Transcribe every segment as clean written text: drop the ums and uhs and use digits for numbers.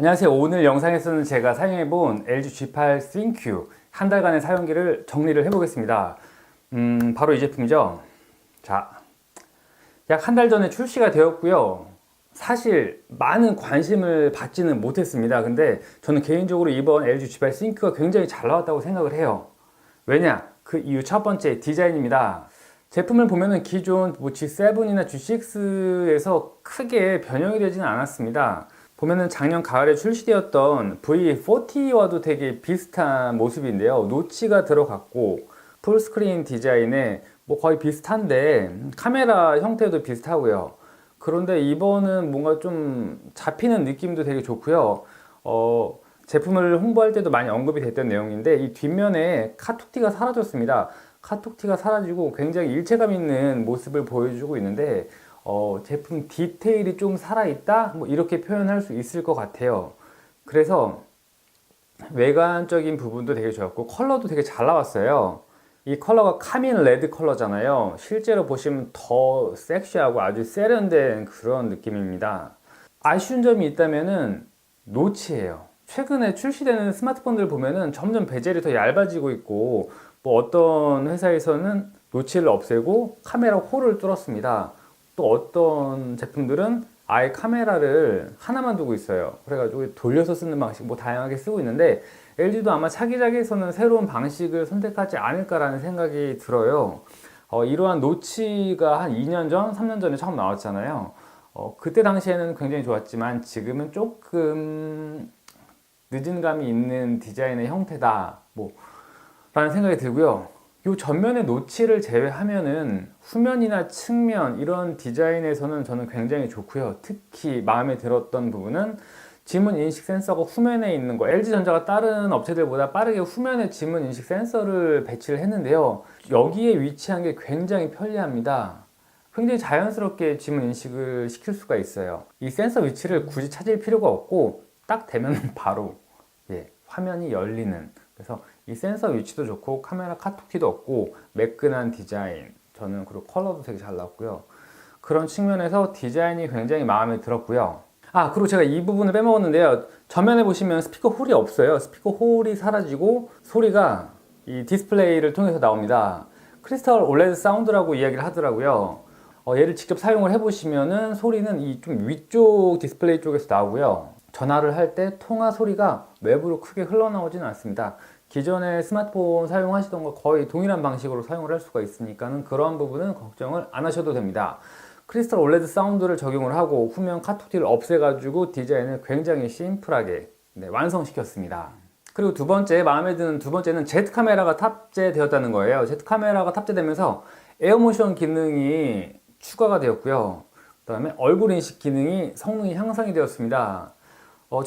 안녕하세요. 오늘 영상에서는 제가 사용해본 LG G8 ThinQ 한 달간의 사용기를 정리를 해보겠습니다. 바로 이 제품이죠. 자, 약 한 달 전에 출시가 되었고요. 사실 많은 관심을 받지는 못했습니다. 근데 저는 개인적으로 이번 LG G8 ThinQ가 굉장히 잘 나왔다고 생각을 해요. 왜냐? 그 이유 첫 번째 디자인입니다. 제품을 보면은 기존 G7이나 G6에서 크게 변형이 되지는 않았습니다. 보면은 작년 가을에 출시되었던 V40와도 되게 비슷한 모습인데요. 노치가 들어갔고 풀스크린 디자인에 뭐 거의 비슷한데 카메라 형태도 비슷하고요. 그런데 이번은 뭔가 좀 잡히는 느낌도 되게 좋고요. 제품을 홍보할 때도 많이 언급이 됐던 내용인데 이 뒷면에 카툭티가 사라졌습니다. 카툭티가 사라지고 굉장히 일체감 있는 모습을 보여주고 있는데 제품 디테일이 좀 살아있다? 뭐 이렇게 표현할 수 있을 것 같아요. 그래서 외관적인 부분도 되게 좋았고 컬러도 되게 잘 나왔어요. 이 컬러가 카민 레드 컬러잖아요. 실제로 보시면 더 섹시하고 아주 세련된 그런 느낌입니다. 아쉬운 점이 있다면은 노치예요. 최근에 출시되는 스마트폰들 보면은 점점 베젤이 더 얇아지고 있고 뭐 어떤 회사에서는 노치를 없애고 카메라 홀을 뚫었습니다. 또 어떤 제품들은 아예 카메라를 하나만 두고 있어요. 그래가지고 돌려서 쓰는 방식 뭐 다양하게 쓰고 있는데 LG도 아마 차기작에서는 새로운 방식을 선택하지 않을까라는 생각이 들어요. 이러한 노치가 한 2년 전, 3년 전에 처음 나왔잖아요. 그때 당시에는 굉장히 좋았지만 지금은 조금 늦은 감이 있는 디자인의 형태다. 뭐 라는 생각이 들고요. 이 전면의 노치를 제외하면은 후면이나 측면 이런 디자인에서는 저는 굉장히 좋고요. 특히 마음에 들었던 부분은 지문 인식 센서가 후면에 있는 거. LG전자가 다른 업체들보다 빠르게 후면에 지문 인식 센서를 배치를 했는데요. 여기에 위치한 게 굉장히 편리합니다. 굉장히 자연스럽게 지문 인식을 시킬 수가 있어요. 이 센서 위치를 굳이 찾을 필요가 없고 딱 대면 바로 화면이 열리는. 그래서 이 센서 위치도 좋고 카메라 카툭티도 없고 매끈한 디자인, 저는 그리고 컬러도 되게 잘 나왔고요. 그런 측면에서 디자인이 굉장히 마음에 들었고요. 그리고 제가 이 부분을 빼먹었는데요. 전면에 보시면 스피커 홀이 없어요. 스피커 홀이 사라지고 소리가 이 디스플레이를 통해서 나옵니다. 크리스탈 올레드 사운드라고 이야기를 하더라고요. 얘를 직접 사용을 해보시면은 소리는 이 좀 위쪽 디스플레이 쪽에서 나오고요. 전화를 할 때 통화 소리가 외부로 크게 흘러나오지는 않습니다. 기존의 스마트폰 사용하시던 거 거의 동일한 방식으로 사용을 할 수가 있으니까는 그런 부분은 걱정을 안 하셔도 됩니다. 크리스탈 올레드 사운드를 적용을 하고 후면 카툭티를 없애가지고 디자인을 굉장히 심플하게 완성시켰습니다. 그리고 두 번째, 마음에 드는 두 번째는 Z 카메라가 탑재되었다는 거예요. Z 카메라가 탑재되면서 에어모션 기능이 추가가 되었고요. 그 다음에 얼굴 인식 기능이 성능이 향상이 되었습니다.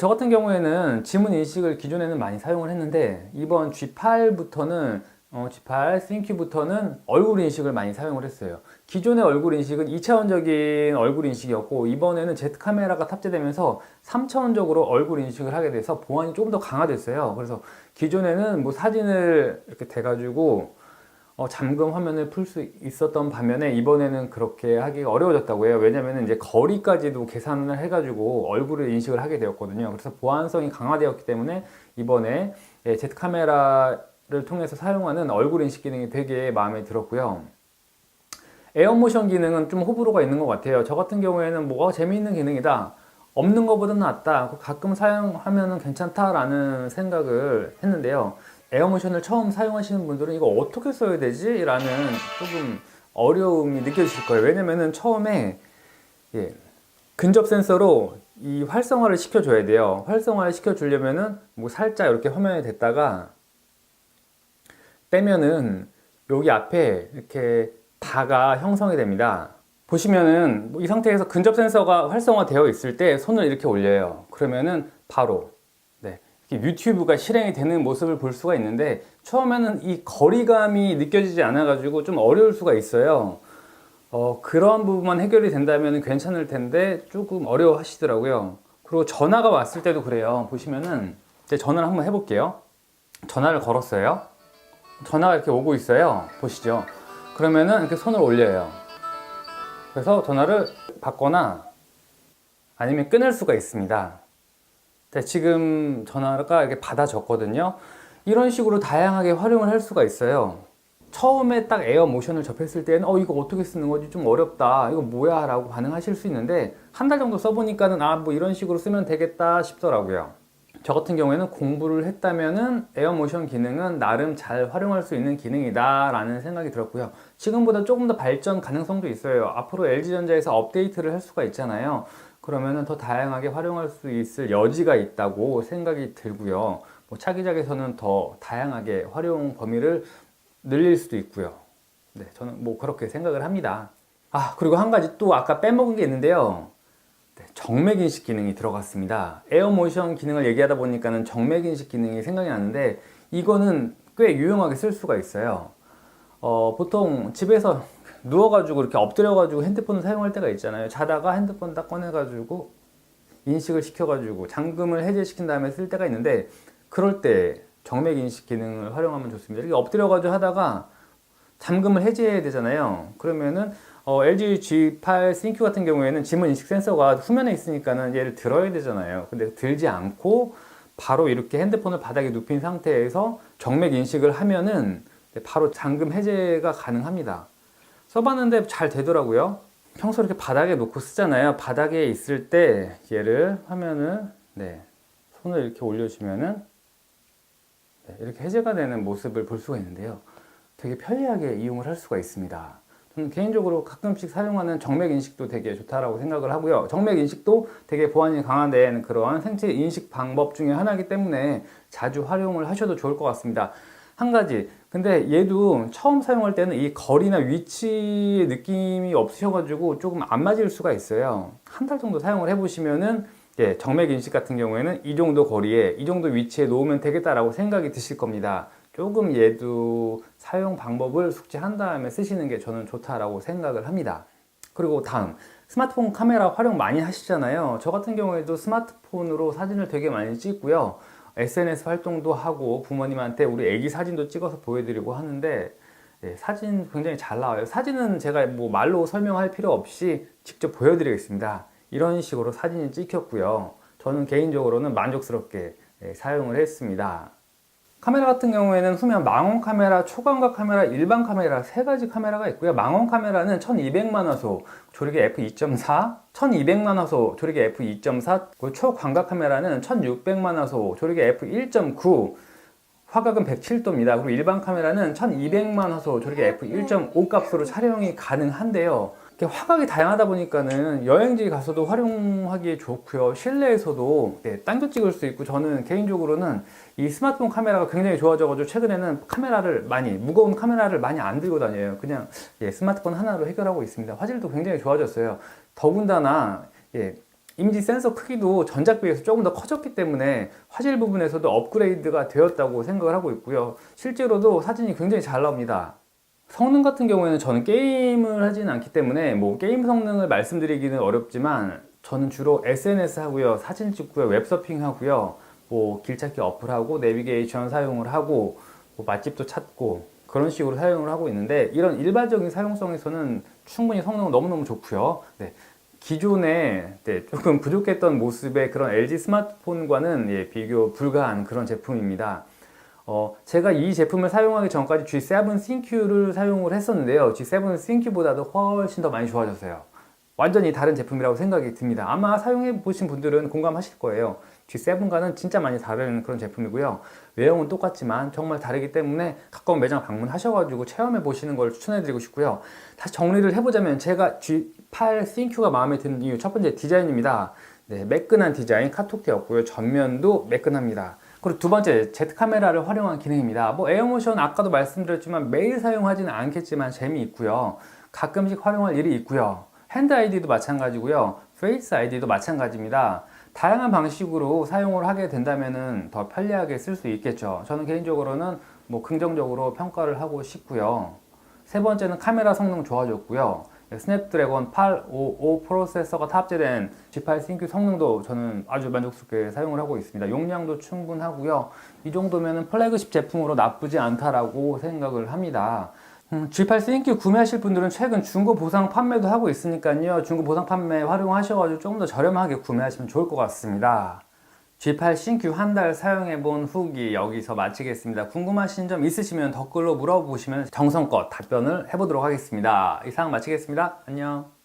저 같은 경우에는 지문 인식을 기존에는 많이 사용을 했는데 이번 G8부터는 G8 ThinQ부터는 얼굴 인식을 많이 사용을 했어요. 기존의 얼굴 인식은 2차원적인 얼굴 인식이었고 이번에는 Z 카메라가 탑재되면서 3차원적으로 얼굴 인식을 하게 돼서 보안이 조금 더 강화됐어요. 그래서 기존에는 뭐 사진을 이렇게 대가지고 잠금 화면을 풀 수 있었던 반면에 이번에는 그렇게 하기가 어려워졌다고 해요. 왜냐면 이제 거리까지도 계산을 해가지고 얼굴을 인식을 하게 되었거든요. 그래서 보안성이 강화되었기 때문에 이번에 Z 카메라를 통해서 사용하는 얼굴 인식 기능이 되게 마음에 들었고요. 에어모션 기능은 좀 호불호가 있는 것 같아요. 저 같은 경우에는 뭐가 재미있는 기능이다, 없는 것보다는 낫다, 가끔 사용하면 괜찮다라는 생각을 했는데요. 에어모션을 처음 사용하시는 분들은 이거 어떻게 써야 되지? 라는 조금 어려움이 느껴지실 거예요. 왜냐면은 처음에 근접 센서로 이 활성화를 시켜줘야 돼요. 활성화를 시켜주려면은 뭐 살짝 이렇게 화면에 댔다가 빼면은 여기 앞에 이렇게 바가 형성이 됩니다. 보시면은 이 상태에서 근접 센서가 활성화되어 있을 때 손을 이렇게 올려요. 그러면은 바로 유튜브가 실행이 되는 모습을 볼 수가 있는데 처음에는 이 거리감이 느껴지지 않아 가지고 좀 어려울 수가 있어요. 그런 부분만 해결이 된다면 괜찮을 텐데 조금 어려워 하시더라고요. 그리고 전화가 왔을 때도 그래요. 보시면은 이제 전화를 한번 해볼게요. 전화를 걸었어요. 전화가 이렇게 오고 있어요. 보시죠. 그러면은 이렇게 손을 올려요. 그래서 전화를 받거나 아니면 끊을 수가 있습니다. 네, 지금 전화가 이렇게 받아졌거든요. 이런 식으로 다양하게 활용을 할 수가 있어요. 처음에 딱 에어 모션을 접했을 때는 이거 어떻게 쓰는 거지? 좀 어렵다. 이거 뭐야? 라고 반응하실 수 있는데 한 달 정도 써보니까는 뭐 이런 식으로 쓰면 되겠다 싶더라고요. 저 같은 경우에는 공부를 했다면은 에어 모션 기능은 나름 잘 활용할 수 있는 기능이다 라는 생각이 들었고요. 지금보다 조금 더 발전 가능성도 있어요. 앞으로 LG전자에서 업데이트를 할 수가 있잖아요. 그러면은 더 다양하게 활용할 수 있을 여지가 있다고 생각이 들고요. 뭐 차기작에서는 더 다양하게 활용 범위를 늘릴 수도 있고요. 네, 저는 뭐 그렇게 생각을 합니다. 그리고 한 가지 또 아까 빼먹은 게 있는데요. 네, 정맥 인식 기능이 들어갔습니다. 에어 모션 기능을 얘기하다 보니까는 정맥 인식 기능이 생각이 나는데 이거는 꽤 유용하게 쓸 수가 있어요. 보통 집에서 누워가지고 이렇게 엎드려가지고 핸드폰을 사용할 때가 있잖아요. 자다가 핸드폰 딱 꺼내가지고 인식을 시켜가지고 잠금을 해제시킨 다음에 쓸 때가 있는데 그럴 때 정맥 인식 기능을 활용하면 좋습니다. 이렇게 엎드려가지고 하다가 잠금을 해제해야 되잖아요. 그러면은 LG G8 ThinQ 같은 경우에는 지문 인식 센서가 후면에 있으니까는 얘를 들어야 되잖아요. 근데 들지 않고 바로 이렇게 핸드폰을 바닥에 눕힌 상태에서 정맥 인식을 하면은 바로 잠금 해제가 가능합니다. 써봤는데 잘 되더라고요. 평소 이렇게 바닥에 놓고 쓰잖아요. 바닥에 있을 때 얘를 화면을 손을 이렇게 올려주면은 이렇게 해제가 되는 모습을 볼 수가 있는데요. 되게 편리하게 이용을 할 수가 있습니다. 저는 개인적으로 가끔씩 사용하는 정맥 인식도 되게 좋다라고 생각을 하고요. 정맥 인식도 되게 보안이 강화된 그런 생체 인식 방법 중에 하나이기 때문에 자주 활용을 하셔도 좋을 것 같습니다. 한 가지, 근데 얘도 처음 사용할 때는 이 거리나 위치의 느낌이 없으셔가지고 조금 안 맞을 수가 있어요. 한 달 정도 사용을 해보시면은 정맥 인식 같은 경우에는 이 정도 거리에 이 정도 위치에 놓으면 되겠다라고 생각이 드실 겁니다. 조금 얘도 사용 방법을 숙지한 다음에 쓰시는 게 저는 좋다라고 생각을 합니다. 그리고 다음, 스마트폰 카메라 활용 많이 하시잖아요. 저 같은 경우에도 스마트폰으로 사진을 되게 많이 찍고요. SNS 활동도 하고 부모님한테 우리 애기 사진도 찍어서 보여드리고 하는데 사진 굉장히 잘 나와요. 사진은 제가 뭐 말로 설명할 필요 없이 직접 보여드리겠습니다. 이런 식으로 사진이 찍혔고요. 저는 개인적으로는 만족스럽게 사용을 했습니다. 카메라 같은 경우에는 후면 망원 카메라, 초광각 카메라, 일반 카메라 세 가지 카메라가 있고요. 망원 카메라는 1200만 화소 조리개 f2.4, 1200만 화소 조리개 f2.4, 초광각 카메라는 1600만 화소 조리개 f1.9, 화각은 107도입니다. 그리고 일반 카메라는 1200만 화소 조리개 f1.5 값으로 촬영이 가능한데요. 화각이 다양하다 보니까는 여행지 가서도 활용하기에 좋고요. 실내에서도 당겨 찍을 수 있고, 저는 개인적으로는 이 스마트폰 카메라가 굉장히 좋아져가지고 최근에는 무거운 카메라를 많이 안 들고 다녀요. 그냥 스마트폰 하나로 해결하고 있습니다. 화질도 굉장히 좋아졌어요. 더군다나 이미지 센서 크기도 전작 비해서 조금 더 커졌기 때문에 화질 부분에서도 업그레이드가 되었다고 생각을 하고 있고요. 실제로도 사진이 굉장히 잘 나옵니다. 성능 같은 경우에는 저는 게임을 하지는 않기 때문에 뭐 게임 성능을 말씀드리기는 어렵지만 저는 주로 SNS 하고요, 사진 찍고요, 웹서핑 하고요, 뭐 길찾기 어플하고 내비게이션 사용을 하고 뭐 맛집도 찾고 그런 식으로 사용을 하고 있는데, 이런 일반적인 사용성에서는 충분히 성능은 너무너무 좋고요. 기존에 조금 부족했던 모습의 그런 LG 스마트폰과는 비교 불가한 그런 제품입니다. 제가 이 제품을 사용하기 전까지 G7 ThinQ를 사용을 했었는데요. G7 ThinQ보다도 훨씬 더 많이 좋아졌어요. 완전히 다른 제품이라고 생각이 듭니다. 아마 사용해 보신 분들은 공감하실 거예요. G7과는 진짜 많이 다른 그런 제품이고요. 외형은 똑같지만 정말 다르기 때문에 가까운 매장 방문하셔가지고 체험해 보시는 걸 추천해 드리고 싶고요. 다시 정리를 해보자면 제가 G8 ThinQ가 마음에 드는 이유, 첫 번째 디자인입니다. 매끈한 디자인, 카톡되었고요. 전면도 매끈합니다. 그리고 두 번째, Z 카메라를 활용한 기능입니다. 뭐 에어모션 아까도 말씀드렸지만 매일 사용하지는 않겠지만 재미있고요. 가끔씩 활용할 일이 있고요. 핸드 아이디도 마찬가지고요. 페이스 아이디도 마찬가지입니다. 다양한 방식으로 사용을 하게 된다면 더 편리하게 쓸 수 있겠죠. 저는 개인적으로는 뭐 긍정적으로 평가를 하고 싶고요. 세 번째는 카메라 성능 좋아졌고요. 스냅드래곤 855 프로세서가 탑재된 G8 ThinQ 성능도 저는 아주 만족스럽게 사용을 하고 있습니다. 용량도 충분하고요. 이 정도면 플래그십 제품으로 나쁘지 않다라고 생각을 합니다. G8 ThinQ 구매하실 분들은 최근 중고 보상 판매도 하고 있으니까요. 중고 보상 판매 활용하셔가지고 조금 더 저렴하게 구매하시면 좋을 것 같습니다. G8 신규 한 달 사용해본 후기 여기서 마치겠습니다. 궁금하신 점 있으시면 댓글로 물어보시면 정성껏 답변을 해보도록 하겠습니다. 이상 마치겠습니다. 안녕.